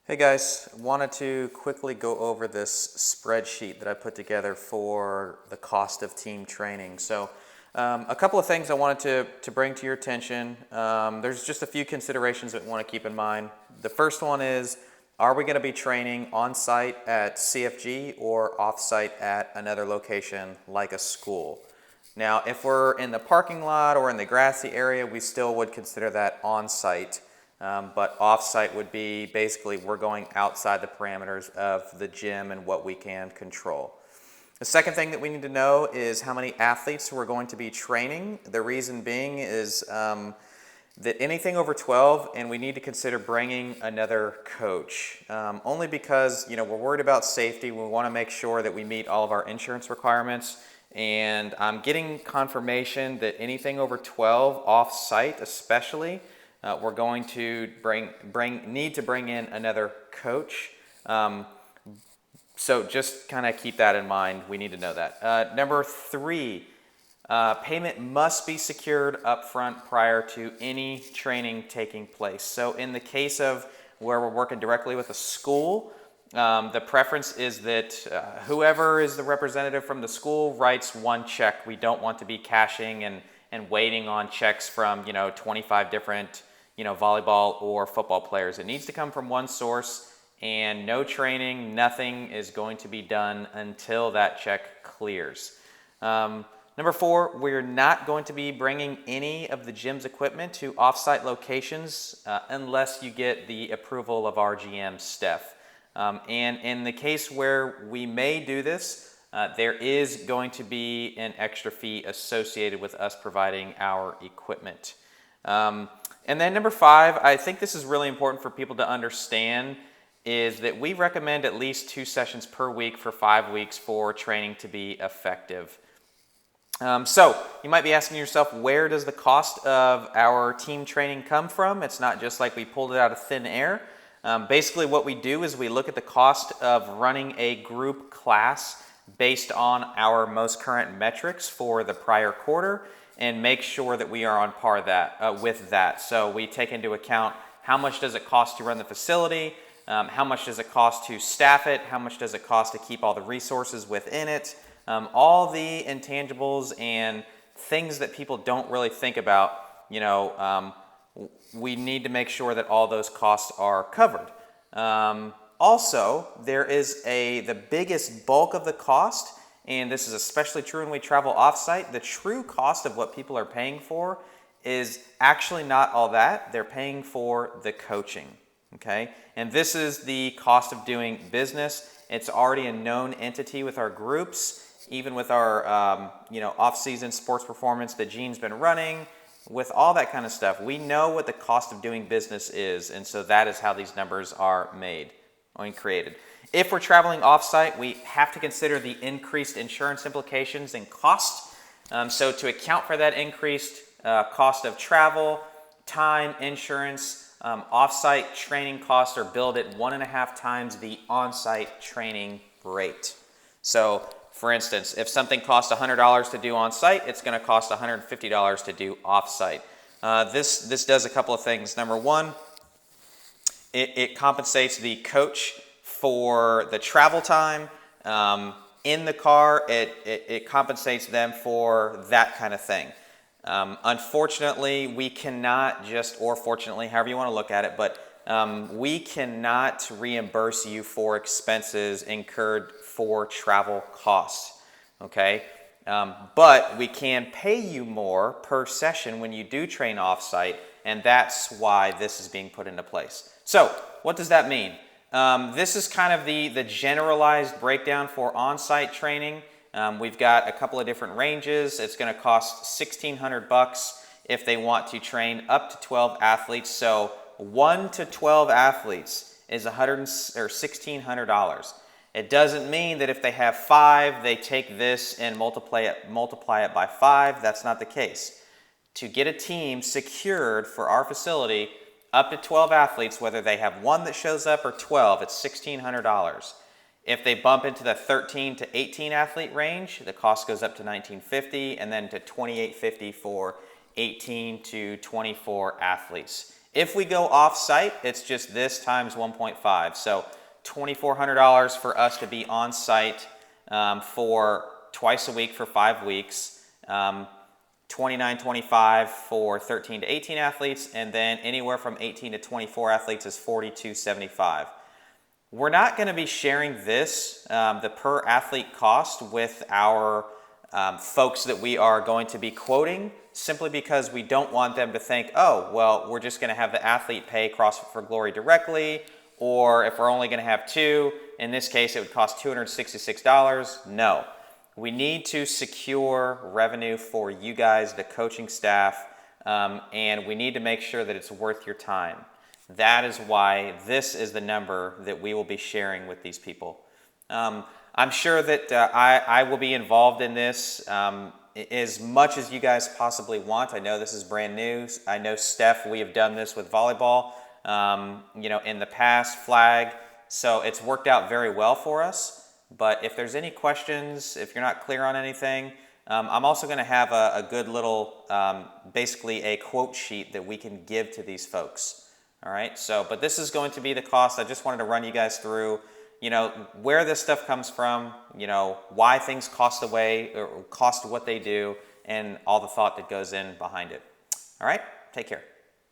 Hey guys, wanted to quickly go over this spreadsheet that I put together for the cost of team training. A couple of things I wanted to bring to your attention. There's just a few considerations that we want to keep in mind. The first one is, are we going to be training on site at CFG or off site at another location like a school? Now, if we're in the parking lot or in the grassy area, we still would consider that on site. But off-site would be basically we're going outside the parameters of the gym and what we can control. The second thing that we need to know is how many athletes we're going to be training. The reason being is that anything over 12, and we need to consider bringing another coach. Only because we're worried about safety. We want to make sure that we meet all of our insurance requirements. And I'm getting confirmation that anything over 12 off-site especially, we're going to need to bring in another coach. So just kind of keep that in mind. We need to know that. Number 3, payment must be secured up front prior to any training taking place. So in the case of where we're working directly with a school, the preference is that whoever is the representative from the school writes one check. We don't want to be cashing and waiting on checks from 25 different volleyball or football players. It needs to come from one source, and no training, nothing is going to be done until that check clears. Number 4, we're not going to be bringing any of the gym's equipment to off-site locations unless you get the approval of our GM, Steph. And in the case where we may do this, there is going to be an extra fee associated with us providing our equipment. And then number 5, I think this is really important for people to understand, is that we recommend at least 2 sessions per week for 5 weeks for training to be effective. So you might be asking yourself, where does the cost of our team training come from? It's not just like we pulled it out of thin air. Basically what we do is we look at the cost of running a group class based on our most current metrics for the prior quarter, and make sure that we are on par with that. So we take into account how much does it cost to run the facility, how much does it cost to staff it, how much does it cost to keep all the resources within it, all the intangibles and things that people don't really think about. We need to make sure that all those costs are covered. Also, there is the biggest bulk of the cost, and this is especially true when we travel off-site. The true cost of what people are paying for is actually not all that. They're paying for the coaching, okay? And this is the cost of doing business. It's already a known entity with our groups, even with our off-season sports performance that Gene's been running, with all that kind of stuff. We know what the cost of doing business is, and so that is how these numbers are made and created. If we're traveling off-site, we have to consider the increased insurance implications and cost. So to account for that increased cost of travel, time, insurance, off-site training costs are billed at 1.5 times the on-site training rate. So for instance, if something costs $100 to do on-site, it's going to cost $150 to do off-site. This does a couple of things. Number 1, it compensates the coach for the travel time. In the car, it compensates them for that kind of thing. Unfortunately, we cannot or fortunately, however you want to look at it, but we cannot reimburse you for expenses incurred for travel costs, okay? But we can pay you more per session when you do train off-site, and that's why this is being put into place. So what does that mean? This is kind of the generalized breakdown for on-site training. We've got a couple of different ranges. It's going to cost $1,600 if they want to train up to 12 athletes. So 1 to 12 athletes is $1,600. It doesn't mean that if they have 5, they take this and multiply it by 5. That's not the case. To get a team secured for our facility, up to 12 athletes, whether they have 1 that shows up or 12, it's $1,600. If they bump into the 13 to 18 athlete range, the cost goes up to $1,950 and then to $2,850 for 18 to 24 athletes. If we go off-site, it's just this times 1.5. So $2,400 for us to be on site for twice a week for 5 weeks. $29.25 for 13 to 18 athletes, and then anywhere from 18 to 24 athletes is $42.75. We're not going to be sharing this, the per athlete cost, with our folks that we are going to be quoting, simply because we don't want them to think, oh, well, we're just going to have the athlete pay CrossFit for Glory directly, or if we're only going to have 2, in this case it would cost $266. No. We need to secure revenue for you guys, the coaching staff, and we need to make sure that it's worth your time. That is why this is the number that we will be sharing with these people. I'm sure that I will be involved in this as much as you guys possibly want. I know this is brand new. I know, Steph, we have done this with volleyball, in the past, flag. So it's worked out very well for us. But if there's any questions, if you're not clear on anything, I'm also going to have a good little, basically a quote sheet that we can give to these folks. All right. So, but this is going to be the cost. I just wanted to run you guys through, where this stuff comes from, why things cost away or cost what they do, and all the thought that goes in behind it. All right. Take care.